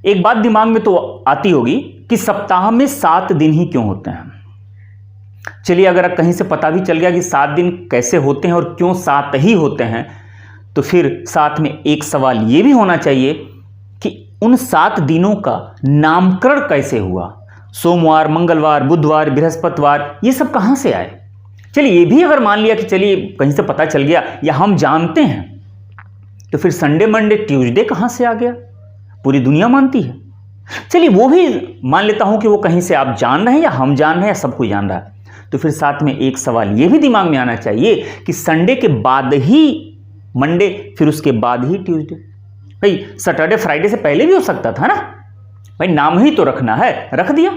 एक बात दिमाग में तो आती होगी कि सप्ताह में 7 दिन ही क्यों होते हैं। चलिए, अगर कहीं से पता भी चल गया कि 7 दिन कैसे होते हैं और क्यों 7 ही होते हैं, तो फिर साथ में एक सवाल यह भी होना चाहिए कि उन 7 दिनों का नामकरण कैसे हुआ। सोमवार, मंगलवार, बुधवार, बृहस्पतिवार, ये सब कहां से आए। चलिए, ये भी अगर मान लिया कि चलिए कहीं से पता चल गया या हम जानते हैं, तो फिर संडे, मंडे, ट्यूसडे कहां से आ गया। पूरी दुनिया मानती है। चलिए, वो भी मान लेता हूं कि वो कहीं से आप जान रहे हैं या हम जान रहे हैं या सब कोई जान रहा है। तो फिर साथ में एक सवाल ये भी दिमाग में आना चाहिए कि संडे के बाद ही मंडे, फिर उसके बाद ही ट्यूसडे। भाई, सैटरडे फ्राइडे से पहले भी हो सकता था ना। भाई, नाम ही तो रखना है, रख दिया।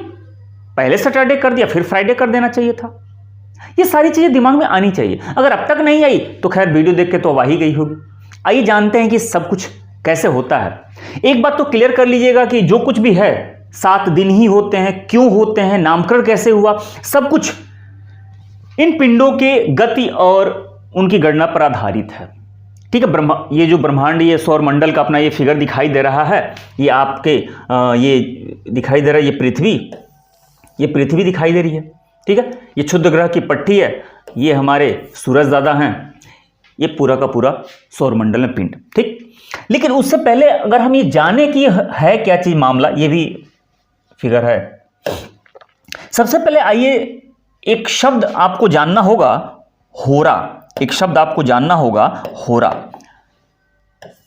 पहले सैटरडे कर दिया, फिर फ्राइडे कर देना चाहिए था। ये सारी चीजें दिमाग में आनी चाहिए। अगर अब तक नहीं आई तो खैर वीडियो देख के तो आ ही गई होगी। आइए जानते हैं कि सब कुछ कैसे होता है। एक बात तो क्लियर कर लीजिएगा कि जो कुछ भी है 7 दिन ही होते हैं, क्यों होते हैं, नामकरण कैसे हुआ, सब कुछ इन पिंडों के गति और उनकी गणना पर आधारित है। ठीक है। ये जो ब्रह्मांड, ये सौर मंडल का अपना ये फिगर दिखाई दे रहा है, ये आपके ये दिखाई दे रहा है, ये पृथ्वी दिखाई दे रही है। ठीक है। ये क्षुद्र ग्रह की पट्टी है, ये हमारे सूरज दादा हैं, ये पूरा का पूरा सौर मंडल में पिंड। ठीक। लेकिन उससे पहले अगर हम ये जाने कि है क्या चीज मामला, ये भी फिगर है। सबसे पहले आइए, एक शब्द आपको जानना होगा, होरा। एक शब्द आपको जानना होगा, होरा।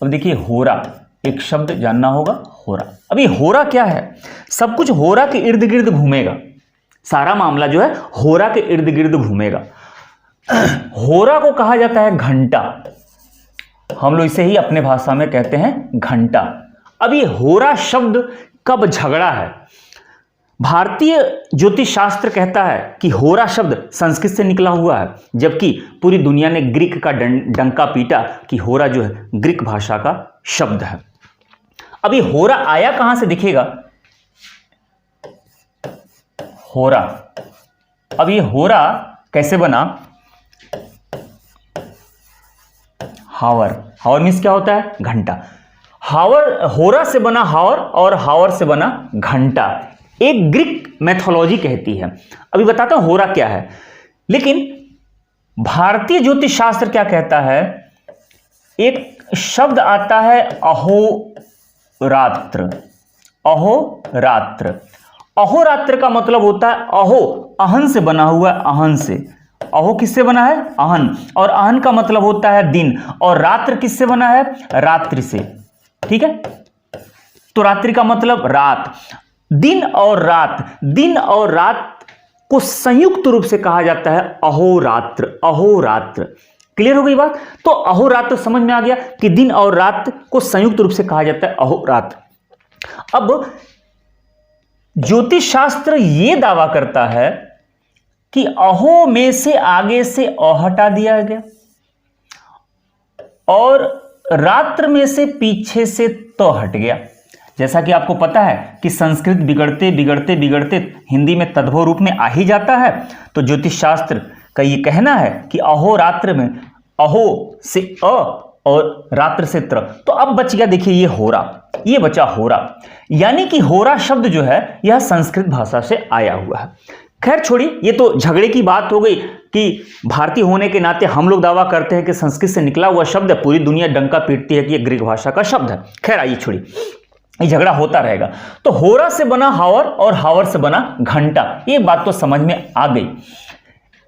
अब देखिए, होरा, एक शब्द जानना होगा, होरा। अब ये होरा क्या है। सब कुछ होरा के इर्द गिर्द घूमेगा। सारा मामला जो है होरा के इर्द गिर्द घूमेगा। होरा को कहा जाता है घंटा। हम लोग इसे ही अपने भाषा में कहते हैं घंटा। अब ये होरा शब्द कब झगड़ा है। भारतीय ज्योतिष शास्त्र कहता है कि होरा शब्द संस्कृत से निकला हुआ है, जबकि पूरी दुनिया ने ग्रीक का डंका पीटा कि होरा जो है ग्रीक भाषा का शब्द है। अब ये होरा आया कहां से दिखेगा। होरा, अब ये होरा कैसे बना। हावर, हावर मीन्स क्या होता है, घंटा। हावर, होरा से बना हावर और हावर से बना घंटा। एक ग्रीक मैथोलॉजी कहती है। अभी बताता हूं होरा क्या है। लेकिन भारतीय ज्योतिष शास्त्र क्या कहता है। एक शब्द आता है अहोरात्र। अहोरात्र, अहोरात्र का मतलब होता है अहो, अहन से बना हुआ है, अहन से। अहो किससे बना है, अहन, और अहन का मतलब होता है दिन, और रात्र किससे बना है, रात्रि से। ठीक है। तो रात्रि का मतलब रात। दिन और रात, दिन और रात को संयुक्त रूप से कहा जाता है अहोरात्र। अहोरात्र, क्लियर हो गई बात। तो अहोरात्र समझ में आ गया कि दिन और रात को संयुक्त रूप से कहा जाता है अहोरात्र। अब ज्योतिष शास्त्र यह दावा करता है कि अहो में से आगे से अ हटा दिया गया और रात्र में से पीछे से तो हट गया। जैसा कि आपको पता है कि संस्कृत बिगड़ते बिगड़ते बिगड़ते हिंदी में तद्भव रूप में आ ही जाता है। तो ज्योतिष शास्त्र का ये कहना है कि अहोरात्र में अहो से अ और रात्र से त्र। तो अब बच गया, देखिए ये होरा, ये बचा होरा। यानी कि होरा शब्द जो है यह संस्कृत भाषा से आया हुआ है। खैर छोड़िए, ये तो झगड़े की बात हो गई कि भारतीय होने के नाते हम लोग दावा करते हैं कि संस्कृत से निकला हुआ शब्द है, पूरी दुनिया डंका पीटती है कि यह ग्रीक भाषा का शब्द है। खैर आइए छोड़िए, ये झगड़ा होता रहेगा। तो होरा से बना हावर और हावर से बना घंटा, ये बात तो समझ में आ गई।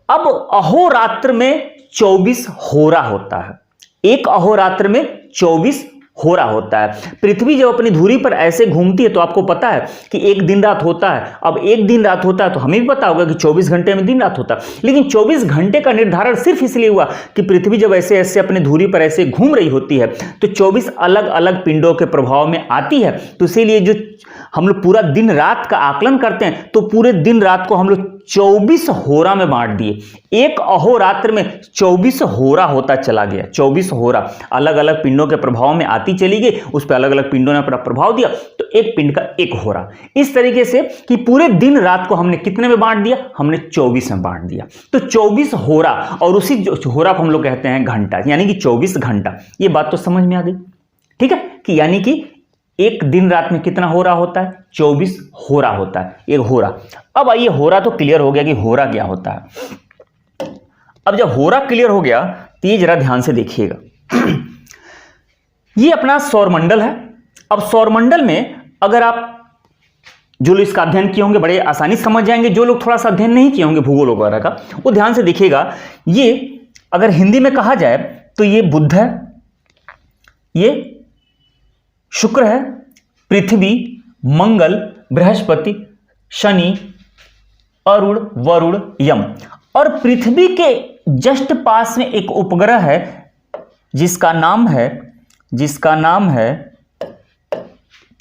अब अहोरात्र में 24 होरा होता है। एक अहोरात्र में 24 होरा होता है। पृथ्वी जब अपनी धुरी पर ऐसे घूमती है तो आपको पता है कि एक दिन रात होता है। अब एक दिन रात होता है तो हमें भी पता होगा कि 24 घंटे में दिन रात होता है। लेकिन 24 घंटे का निर्धारण सिर्फ इसलिए हुआ कि पृथ्वी जब ऐसे ऐसे अपनी धुरी पर ऐसे घूम रही होती है तो 24 अलग अलग पिंडों के प्रभाव में आती है। तो इसीलिए जो हम लोग पूरा दिन रात का आकलन करते हैं तो पूरे दिन रात को हम लोग 24 होरा में बांट दिए। एक अहोरात्र में 24 होरा होता चला गया। 24 होरा अलग अलग पिंडों के प्रभाव में आती चली गई, उस पर अलग अलग पिंडों ने अपना प्रभाव दिया, तो एक पिंड का एक होरा। इस तरीके से कि पूरे दिन रात को हमने कितने में बांट दिया, हमने 24 में बांट दिया। तो 24 होरा, और उसी होरा को हम लोग कहते हैं घंटा, यानी कि 24 घंटा। ये बात तो समझ में आ गई। ठीक है कि यानी कि एक दिन रात में कितना हो रहा होता है? 24 हो रहा होता है, एक हो रहा। अब आइए, हो रहा तो क्लियर हो गया कि हो रहा क्या होता है। अब जब हो रहा क्लियर हो गया तो ये जरा ध्यान से देखिएगा। ये अपना सौरमंडल है। अब सौरमंडल में अगर आप, जो लोग इसका अध्ययन किए होंगे बड़े आसानी से समझ जाएंगे, जो लोग थोड़ा सा अध्ययन नहीं किए होंगे भूगोल वगैरह का, वो ध्यान से देखिएगा। ये अगर हिंदी में कहा जाए तो ये बुध है, ये शुक्र है, पृथ्वी, मंगल, बृहस्पति, शनि, अरुण, वरुण, यम, और पृथ्वी के जस्ट पास में एक उपग्रह है जिसका नाम है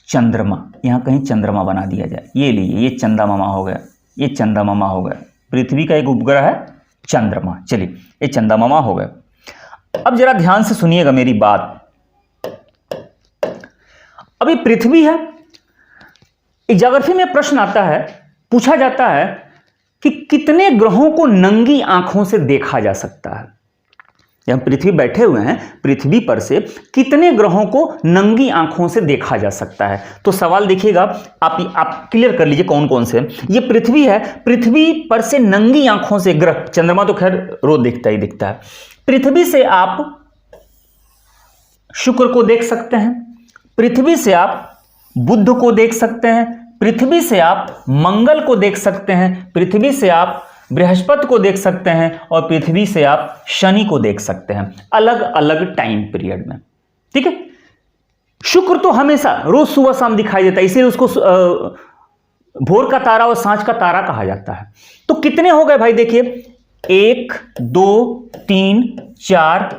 चंद्रमा। यहां कहीं चंद्रमा बना दिया जाए, ये लीजिए, ये चंद्रमा हो गया, ये चंद्रमा हो गया। पृथ्वी का एक उपग्रह है चंद्रमा। चलिए, ये चंद्रमा हो गया। अब जरा ध्यान से सुनिएगा मेरी बात। अभी पृथ्वी है। एक ज्योग्राफी में प्रश्न आता है, पूछा जाता है कि कितने ग्रहों को नंगी आंखों से देखा जा सकता है। हम पृथ्वी बैठे हुए हैं, पृथ्वी पर से कितने ग्रहों को नंगी आंखों से देखा जा सकता है। तो सवाल देखिएगा, आप क्लियर कर लीजिए कौन कौन से। ये पृथ्वी है, पृथ्वी पर से नंगी आंखों से ग्रह, चंद्रमा तो खैर रोज दिखता ही दिखता है। पृथ्वी से आप शुक्र को देख सकते हैं, पृथ्वी से आप बुध को देख सकते हैं, पृथ्वी से आप मंगल को देख सकते हैं, पृथ्वी से आप बृहस्पति को देख सकते हैं, और पृथ्वी से आप शनि को देख सकते हैं, अलग अलग टाइम पीरियड में। ठीक है। शुक्र तो हमेशा रोज सुबह शाम दिखाई देता है, इसीलिए उसको भोर का तारा और सांझ का तारा कहा जाता है। तो कितने हो गए भाई? देखिए, 1 2 3 4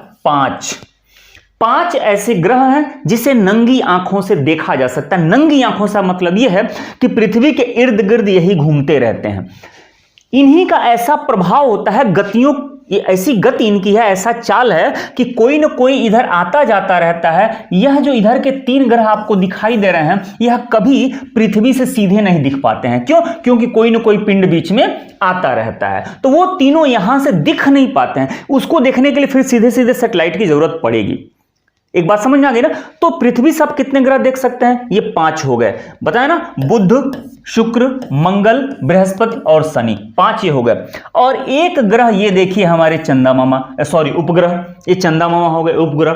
5 ऐसे ग्रह हैं जिसे नंगी आंखों से देखा जा सकता है। नंगी आंखों से मतलब यह है कि पृथ्वी के इर्द गिर्द यही घूमते रहते हैं। इन्हीं का ऐसा प्रभाव होता है, गतियों, ये ऐसी गति इनकी है, ऐसा चाल है कि कोई ना कोई इधर आता जाता रहता है। यह जो इधर के 3 ग्रह आपको दिखाई दे रहे हैं, यह कभी पृथ्वी से सीधे नहीं दिख पाते हैं। क्यों? क्योंकि कोई ना कोई पिंड बीच में आता रहता है, तो वो तीनों यहां से दिख नहीं पाते हैं। उसको देखने के लिए फिर सीधे सीधे सैटेलाइट की जरूरत पड़ेगी। एक बात समझ में आ गई ना? तो पृथ्वी से आप कितने ग्रह देख सकते हैं? ये 5 हो गए, बताया ना, बुध, शुक्र, मंगल, बृहस्पति और शनि, 5 ये हो गए। और एक ग्रह ये देखिए हमारे उपग्रह, ये चंद्रमा हो गए उपग्रह,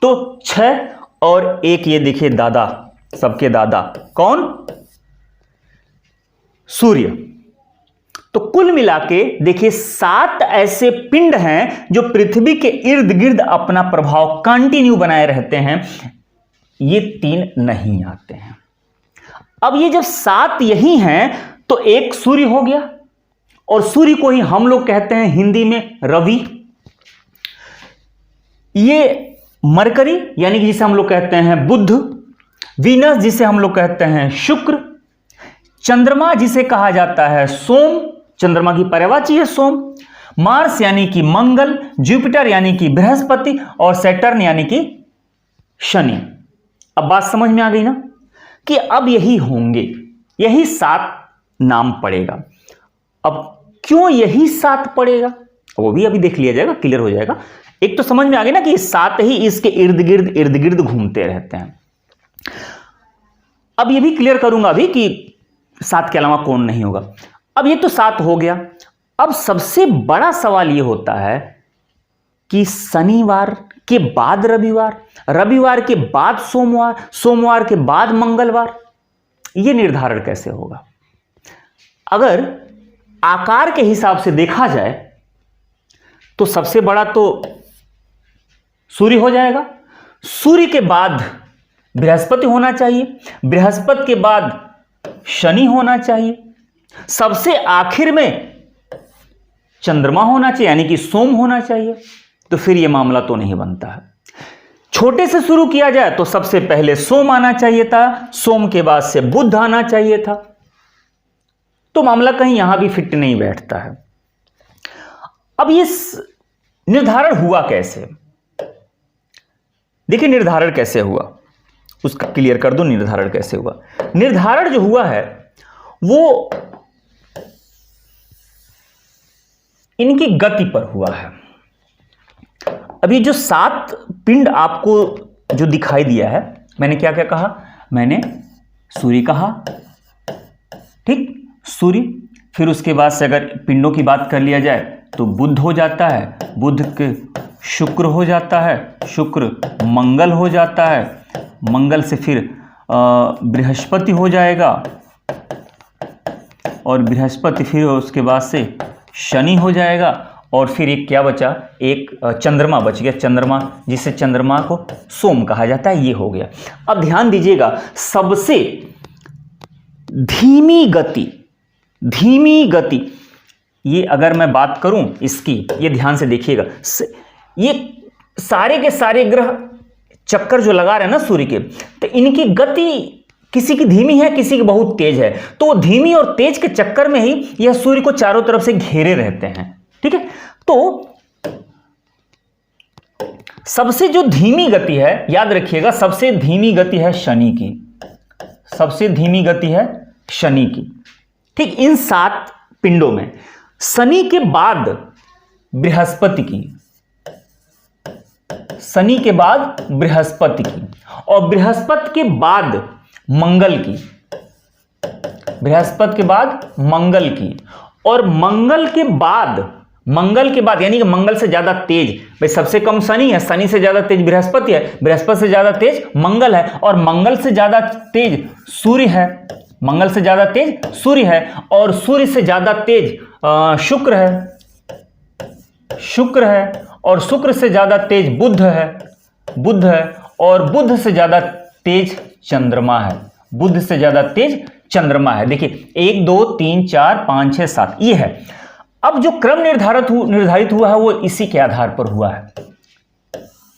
तो 6, और एक ये देखिए दादा, सबके दादा, कौन? सूर्य। तो कुल मिला के देखिए 7 ऐसे पिंड हैं जो पृथ्वी के इर्द गिर्द अपना प्रभाव कंटिन्यू बनाए रहते हैं, ये 3 नहीं आते हैं। अब ये जब 7 यही हैं तो एक सूर्य हो गया, और सूर्य को ही हम लोग कहते हैं हिंदी में रवि। ये मरकरी यानी कि जिसे हम लोग कहते हैं बुध, वीनस जिसे हम लोग कहते हैं शुक्र, चंद्रमा जिसे कहा जाता है सोम, चंद्रमा की पर्यायवाची है सोम, मार्स यानी कि मंगल, जुपिटर यानी कि बृहस्पति, और सैटर्न यानी कि शनि। अब बात समझ में आ गई ना कि अब यही होंगे, यही 7 नाम पड़ेगा। अब क्यों यही 7 पड़ेगा वो भी अभी देख लिया जाएगा, क्लियर हो जाएगा। एक तो समझ में आ गई ना कि 7 ही इसके इर्द गिर्द घूमते रहते हैं। अब ये भी क्लियर करूंगा अभी कि 7 के अलावा कौन नहीं होगा। अब ये तो 7 हो गया। अब सबसे बड़ा सवाल ये होता है कि शनिवार के बाद रविवार, रविवार के बाद सोमवार, सोमवार के बाद मंगलवार, ये निर्धारण कैसे होगा? अगर आकार के हिसाब से देखा जाए तो सबसे बड़ा तो सूर्य हो जाएगा, सूर्य के बाद बृहस्पति होना चाहिए, बृहस्पति के बाद शनि होना चाहिए, सबसे आखिर में चंद्रमा होना चाहिए यानी कि सोम होना चाहिए। तो फिर यह मामला तो नहीं बनता है। छोटे से शुरू किया जाए तो सबसे पहले सोम आना चाहिए था, सोम के बाद से बुध आना चाहिए था, तो मामला कहीं यहां भी फिट नहीं बैठता है। अब ये निर्धारण हुआ कैसे? देखिए निर्धारण कैसे हुआ उसका क्लियर कर दो। निर्धारण कैसे हुआ? निर्धारण जो हुआ है वो इनकी गति पर हुआ है। अभी जो 7 पिंड आपको जो दिखाई दिया है, मैंने क्या क्या कहा, मैंने सूर्य कहा, ठीक, सूर्य। फिर उसके बाद से अगर पिंडों की बात कर लिया जाए तो बुध हो जाता है, बुध के शुक्र हो जाता है, शुक्र मंगल हो जाता है, मंगल से फिर बृहस्पति हो जाएगा, और बृहस्पति फिर उसके बाद से शनि हो जाएगा, और फिर एक क्या बचा, एक चंद्रमा बच गया, चंद्रमा, जिसे चंद्रमा को सोम कहा जाता है, ये हो गया। अब ध्यान दीजिएगा, सबसे धीमी गति, ये अगर मैं बात करूं इसकी, ये ध्यान से देखिएगा, ये सारे के सारे ग्रह चक्कर जो लगा रहे हैं ना सूर्य के, तो इनकी गति किसी की धीमी है, किसी की बहुत तेज है, तो धीमी और तेज के चक्कर में ही यह सूर्य को चारों तरफ से घेरे रहते हैं, ठीक है। तो सबसे जो धीमी गति है, याद रखिएगा, सबसे धीमी गति है शनि की, सबसे धीमी गति है शनि की, ठीक। इन 7 पिंडों में शनि के बाद बृहस्पति की, शनि के बाद बृहस्पति की, और बृहस्पति के बाद मंगल की, बृहस्पति के बाद मंगल की, और मंगल के बाद यानी कि मंगल से ज्यादा तेज, भाई सबसे कम शनि है, शनि से ज्यादा तेज बृहस्पति है, बृहस्पति से ज्यादा तेज मंगल है, और मंगल से ज्यादा तेज सूर्य है, मंगल से ज्यादा तेज सूर्य है, और सूर्य से ज्यादा तेज शुक्र है, और शुक्र से ज्यादा तेज बुध है, और बुध से ज्यादा तेज चंद्रमा है, बुध से ज्यादा तेज चंद्रमा है। देखिए 1 2 3 4 5 6 7 ये है। अब जो क्रम निर्धारित हुआ है वो इसी के आधार पर हुआ है,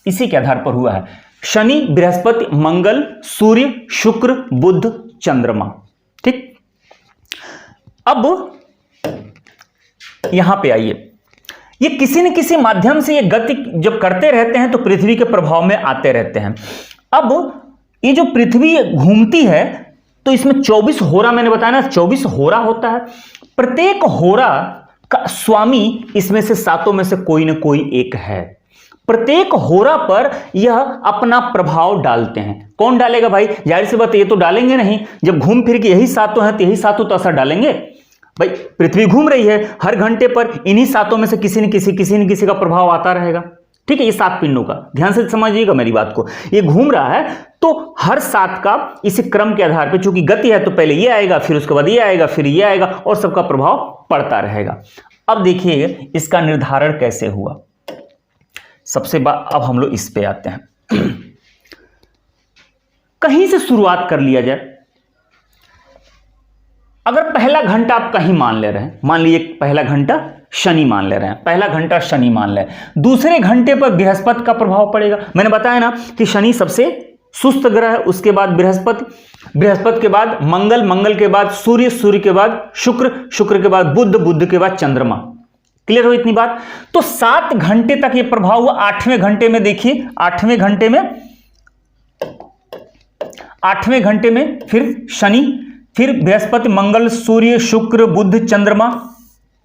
इसी के आधार पर हुआ है। शनि, बृहस्पति, मंगल, सूर्य, शुक्र, बुध, चंद्रमा, ठीक। अब यहां पे आइए, ये किसी न किसी माध्यम से ये गति जब करते रहते हैं तो पृथ्वी के प्रभाव में आते रहते हैं। अब ये जो पृथ्वी घूमती है तो इसमें 24 होरा, मैंने बताया ना 24 होरा होता है। प्रत्येक होरा का स्वामी इसमें से 7 में से कोई ना कोई एक है। प्रत्येक होरा पर यह अपना प्रभाव डालते हैं। कौन डालेगा भाई? जाहिर सी बात ये तो डालेंगे नहीं, जब घूम फिर के यही 7 हैं तो यही 7 तो असर डालेंगे। भाई पृथ्वी घूम रही है, हर घंटे पर इन्हीं 7 में से किसी न किसी का प्रभाव आता रहेगा, ठीक है। ये 7 पिंडों का ध्यान से समझिएगा मेरी बात को, ये घूम रहा है तो हर 7 का इसी क्रम के आधार पर, चूंकि गति है तो पहले ये आएगा, फिर उसके बाद ये आएगा, फिर ये आएगा, और सबका प्रभाव पड़ता रहेगा। अब देखिए इसका निर्धारण कैसे हुआ। सबसे अब हम लोग इस पे आते हैं। कहीं से शुरुआत कर लिया जाए। अगर पहला घंटा आप कहीं मान ले रहे हैं, मान लीजिए पहला घंटा शनि मान ले रहे हैं, पहला घंटा शनि मान ले, दूसरे घंटे पर बृहस्पति का प्रभाव पड़ेगा। मैंने बताया ना कि शनि सबसे सुस्त ग्रह है, उसके बाद बृहस्पति, बृहस्पति के बाद मंगल, मंगल के बाद सूर्य, सूर्य के बाद शुक्र, शुक्र के बाद बुध, बुध के बाद चंद्रमा। क्लियर हो इतनी बात? तो 7 घंटे तक ये प्रभाव हुआ। 8वें घंटे में देखिए, 8वें घंटे में फिर शनि, फिर बृहस्पति, मंगल, सूर्य, शुक्र, बुध, चंद्रमा,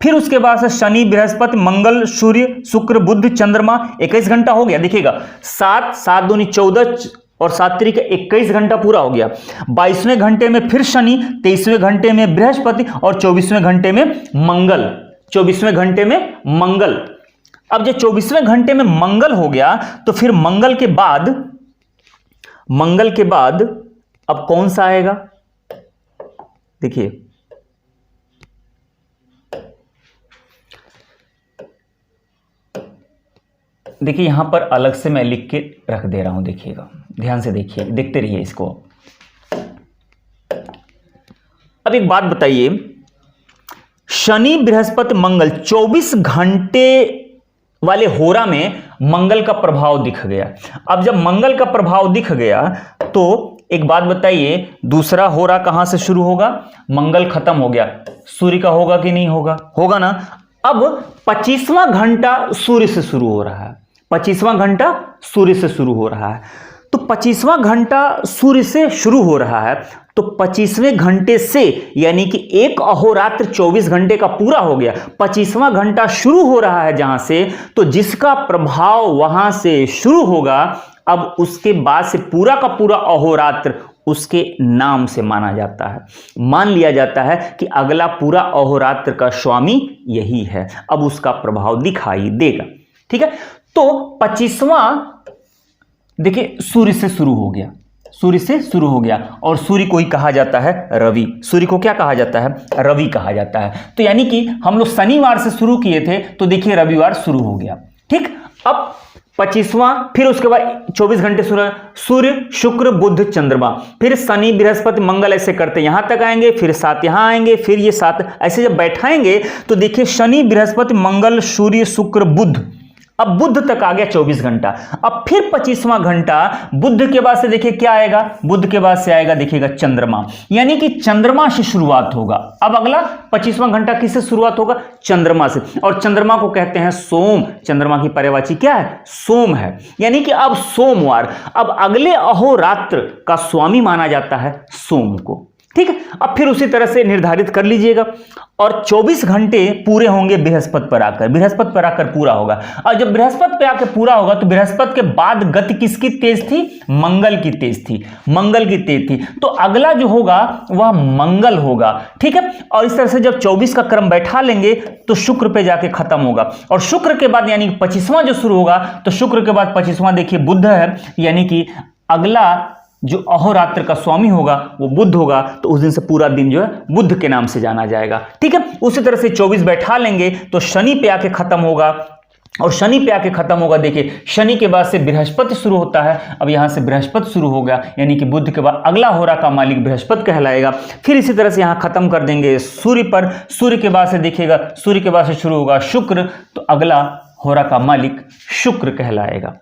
फिर उसके बाद से शनि, बृहस्पति, मंगल, सूर्य, शुक्र, बुध, चंद्रमा। 21 घंटा हो गया। देखिएगा 7 7 दूनी 14 और 7 त्रिक 21 घंटा पूरा हो गया। 22वें घंटे में फिर शनि, 23वें घंटे में बृहस्पति और 24वें घंटे में मंगल। 24वें घंटे में मंगल। अब जब 24वें घंटे में मंगल हो गया तो फिर मंगल के बाद अब कौन सा आएगा? देखिए यहां पर अलग से मैं लिख के रख दे रहा हूं, देखिएगा ध्यान से देखिए, देखते रहिए इसको। अब एक बात बताइए, शनि, बृहस्पति, मंगल 24 घंटे वाले होरा में मंगल का प्रभाव दिख गया। अब जब मंगल का प्रभाव दिख गया तो एक बात बताइए, दूसरा होरा कहां से शुरू होगा? मंगल खत्म हो गया, सूर्य का होगा कि नहीं होगा? होगा ना। अब 25वां घंटा सूर्य से शुरू हो रहा है, 25वां घंटा सूर्य से शुरू हो रहा है। तो 25वां घंटा सूर्य से शुरू हो रहा है, तो 25वें घंटे से यानी कि एक अहोरात्र 24 घंटे का पूरा हो गया। 25वां घंटा शुरू हो रहा है जहां से, तो जिसका प्रभाव वहां से शुरू होगा अब उसके बाद से पूरा का पूरा अहोरात्र उसके नाम से माना जाता है, मान लिया जाता है कि अगला पूरा अहोरात्र का स्वामी यही है, अब उसका प्रभाव दिखाई देगा। ठीक है, तो 25वां देखिए सूर्य से शुरू हो गया, सूर्य से शुरू हो गया और सूर्य को ही कहा जाता है रवि। सूर्य को क्या कहा जाता है? रवि कहा जाता है। तो यानी कि हम लोग शनिवार से शुरू किए थे तो देखिए रविवार शुरू हो गया। ठीक, अब 25वां, फिर उसके बाद 24 घंटे सूर्य शुक्र बुध चंद्रमा, फिर शनि बृहस्पति मंगल, ऐसे करते यहां तक आएंगे, फिर 7 यहां आएंगे, फिर ये 7 ऐसे जब बैठाएंगे तो देखिए शनि बृहस्पति मंगल सूर्य शुक्र बुध, अब बुध तक आ गया 24 घंटा। अब फिर 25वां घंटा बुध के बाद से देखिए क्या आएगा, बुध के बाद से आएगा देखिएगा चंद्रमा, यानी कि चंद्रमा से शुरुआत होगा। अब अगला 25वां घंटा किससे शुरुआत होगा? चंद्रमा से, और चंद्रमा को कहते हैं सोम। चंद्रमा की पर्यायवाची क्या है? सोम है, यानी कि अब सोमवार, अब अगले अहोरात्र का स्वामी माना जाता है सोम को। ठीक है, अब फिर उसी तरह से निर्धारित कर लीजिएगा और 24 घंटे पूरे होंगे बृहस्पति पर आकर, बृहस्पति पर आकर पूरा होगा। और जब बृहस्पति पे आकर पूरा होगा तो बृहस्पति के बाद गति किसकी तेज थी? मंगल की तेज थी, मंगल की तेज थी, तो अगला जो होगा वह मंगल होगा। ठीक है, और इस तरह से जब 24 का क्रम बैठा लेंगे तो शुक्र पे जाके खत्म होगा, और शुक्र के बाद यानी 25वां जो शुरू होगा तो शुक्र के बाद 25वां देखिए बुध है, यानी कि अगला जो अहोरात्र का स्वामी होगा वो बुध होगा, तो उस दिन से पूरा दिन जो है बुध के नाम से जाना जाएगा। ठीक है, उसी तरह से 24 बैठा लेंगे तो शनि पे आके खत्म होगा, और शनि पे आके खत्म होगा देखिए शनि के बाद से बृहस्पति शुरू होता है। अब यहां से बृहस्पति शुरू हो गया, यानी कि बुध के बाद अगला होरा का मालिक बृहस्पति कहलाएगा। फिर इसी तरह से यहां खत्म कर देंगे सूर्य पर, सूर्य के बाद से देखिएगा सूर्य के बाद से शुरू होगा शुक्र, तो अगला होरा का मालिक शुक्र कहलाएगा।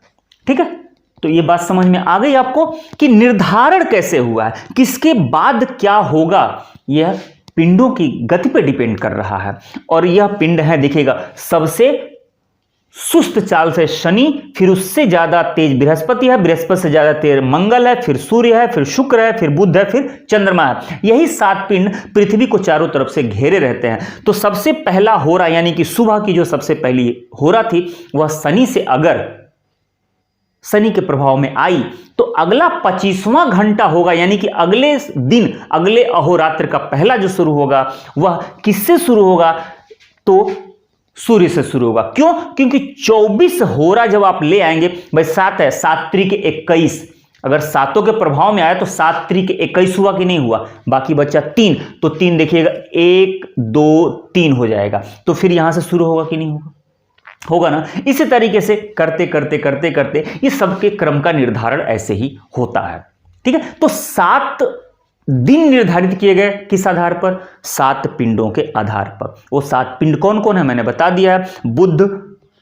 ठीक है, तो ये बात समझ में आ गई आपको कि निर्धारण कैसे हुआ है, किसके बाद क्या होगा, यह पिंडों की गति पर डिपेंड कर रहा है। और यह पिंड है देखिएगा सबसे सुस्त चाल से शनि, फिर उससे ज्यादा तेज बृहस्पति है, बृहस्पति से ज्यादा तेज मंगल है, फिर सूर्य है, फिर शुक्र है, फिर बुध है, फिर चंद्रमा है। यही 7 पिंड पृथ्वी को चारों तरफ से घेरे रहते हैं। तो सबसे पहला होरा यानी कि सुबह की जो सबसे पहली होरा थी वह शनि से, अगर शनि के प्रभाव में आई तो अगला 25वां घंटा होगा, यानी कि अगले दिन अगले अहोरात्र का पहला जो शुरू होगा वह किससे शुरू होगा? तो सूर्य से शुरू होगा। क्यों? क्योंकि 24 होरा जब आप ले आएंगे, भाई 7 है, 7 त्रिक 21, अगर सातों के प्रभाव में आया तो 7 त्रिक 21 हुआ कि नहीं हुआ, बाकी बच्चा 3, तो 3 देखिएगा 1 2 3 हो जाएगा, तो फिर यहां से शुरू होगा कि नहीं होगा? होगा ना। इसी तरीके से करते करते करते करते ये सबके क्रम का निर्धारण ऐसे ही होता है। ठीक है, तो 7 दिन निर्धारित किए गए किस आधार पर? 7 पिंडों के आधार पर। वो 7 पिंड कौन कौन है मैंने बता दिया है, बुध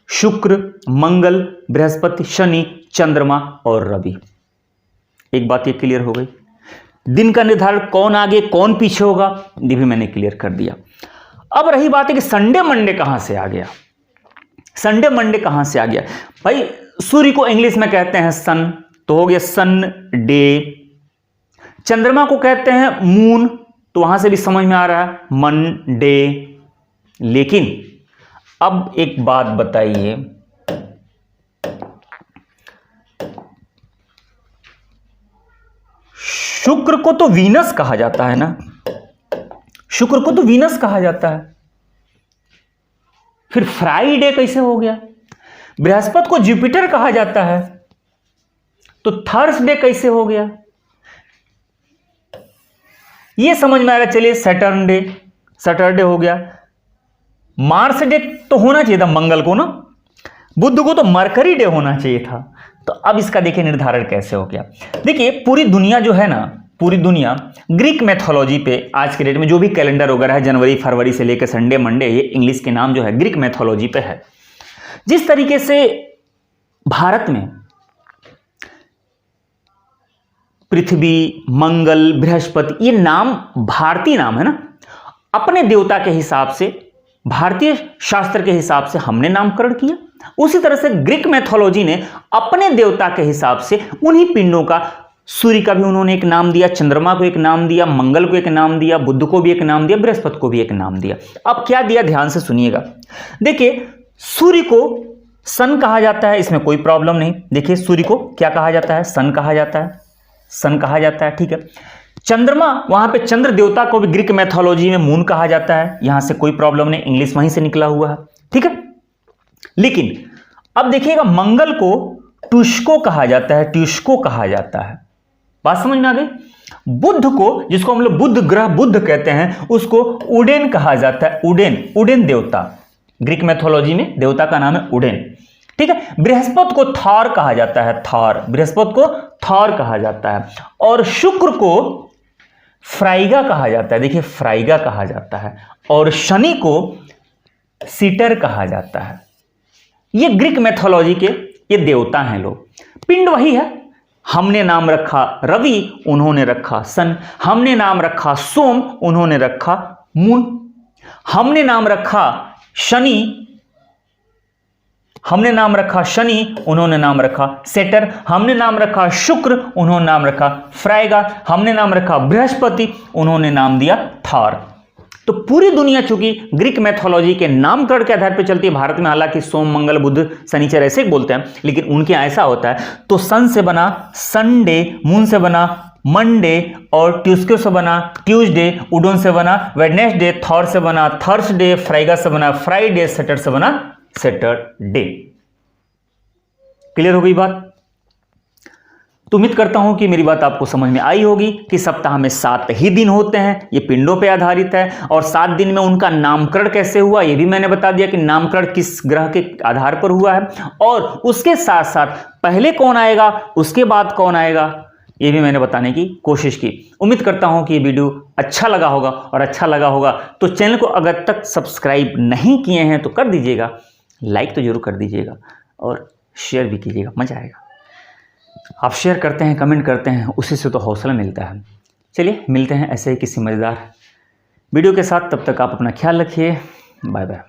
शुक्र मंगल बृहस्पति शनि चंद्रमा और रवि। एक बात ये क्लियर हो गई, दिन का निर्धारण कौन आगे कौन पीछे होगा ये भी मैंने क्लियर कर दिया। अब रही बात है कि संडे मंडे कहां से आ गया, संडे मंडे कहां से आ गया? भाई सूर्य को इंग्लिश में कहते हैं सन, तो हो गया सन डे। चंद्रमा को कहते हैं मून, तो वहां से भी समझ में आ रहा है मंडे। लेकिन अब एक बात बताइए, शुक्र को तो वीनस कहा जाता है ना, शुक्र को तो वीनस कहा जाता है, फिर फ्राइडे कैसे हो गया? बृहस्पति को जुपिटर कहा जाता है, तो थर्सडे कैसे हो गया? ये समझ में आ रहा। चलिए सैटरडे हो गया। मार्स डे तो होना चाहिए था मंगल को ना, बुध को तो मरकरी डे होना चाहिए था। तो अब इसका देखिए निर्धारण कैसे हो गया। देखिए पूरी दुनिया जो है ना, पूरी दुनिया ग्रीक मैथोलॉजी पे आज के डेट में जो भी कैलेंडर वगैरह है, जनवरी फरवरी से लेकर संडे मंडे, ये इंग्लिश के नाम जो है ग्रीक मैथोलॉजी पे है। जिस तरीके से भारत में पृथ्वी मंगल बृहस्पति ये नाम भारतीय नाम है ना, अपने देवता के हिसाब से भारतीय शास्त्र के हिसाब से हमने नामकरण किया, उसी तरह से ग्रीक मैथोलॉजी ने अपने देवता के हिसाब से उन्हीं पिंडों का, सूर्य का भी उन्होंने एक नाम दिया, चंद्रमा को एक नाम दिया, मंगल को एक नाम दिया, बुध को भी एक नाम दिया, बृहस्पति को भी एक नाम दिया। अब क्या दिया ध्यान से सुनिएगा। देखिए सूर्य को सन कहा जाता है, इसमें कोई प्रॉब्लम नहीं। देखिए सूर्य को क्या कहा जाता है, सन कहा जाता है, सन कहा जाता है, ठीक है। चंद्रमा, वहां पे चंद्र देवता को भी ग्रीक मैथोलॉजी में मून कहा जाता है, यहां से कोई प्रॉब्लम नहीं, इंग्लिश वहीं से निकला हुआ है, ठीक है। लेकिन अब देखिएगा मंगल को ट्यूस्को कहा जाता है, ट्यूस्को कहा जाता है, बात समझ में आ गई। बुध को, जिसको हम लोग बुध ग्रह बुध कहते हैं, उसको उडेन कहा जाता है, उडेन, उडेन देवता, ग्रीक मैथोलॉजी में देवता का नाम है उडेन, ठीक है। बृहस्पति को थॉर कहा जाता है, थॉर, बृहस्पति को थॉर कहा जाता है। और शुक्र को फ्राइगा कहा जाता है, देखिए फ्राइगा कहा जाता है। और शनि को सीटर कहा जाता है। ये ग्रीक मैथोलॉजी के ये देवता हैं लोग। पिंड वही है, हमने नाम रखा रवि, उन्होंने रखा सन, हमने नाम रखा सोम, उन्होंने रखा मून, हमने नाम रखा शनि, हमने नाम रखा शनि, उन्होंने नाम रखा सेटर, हमने नाम रखा शुक्र, उन्होंने नाम रखा फ्राइगा, हमने नाम रखा बृहस्पति, उन्होंने नाम दिया थॉर। तो पूरी दुनिया चूंकि ग्रीक मैथोलॉजी के नामकरण के आधार पर चलती है, भारत में हालांकि सोम मंगल बुध शनिचर ऐसे बोलते हैं, लेकिन उनके ऐसा होता है। तो सन से बना संडे, मून से बना मंडे, और ट्यूस्डे से बना ट्यूसडे, उडोन से बना वेडनेसडे, थॉर से बना थर्सडे, फ्राइगा से बना फ्राइडे, सैटरडे से बना सैटरडे। क्लियर हो गई बात? तो उम्मीद करता हूं कि मेरी बात आपको समझ में आई होगी कि सप्ताह में 7 ही दिन होते हैं, ये पिंडों पे आधारित है। और 7 दिन में उनका नामकरण कैसे हुआ ये भी मैंने बता दिया कि नामकरण किस ग्रह के आधार पर हुआ है, और उसके साथ साथ पहले कौन आएगा उसके बाद कौन आएगा ये भी मैंने बताने की कोशिश की। उम्मीद करता हूं कि ये वीडियो अच्छा लगा होगा, और अच्छा लगा होगा तो चैनल को अगर तक सब्सक्राइब नहीं किए हैं तो कर दीजिएगा, लाइक तो जरूर कर दीजिएगा, और शेयर भी कीजिएगा, मजा आएगा। आप शेयर करते हैं, कमेंट करते हैं, उसी से तो हौसला मिलता है। चलिए मिलते हैं ऐसे ही किसी मज़ेदार वीडियो के साथ, तब तक आप अपना ख्याल रखिए, बाय बाय।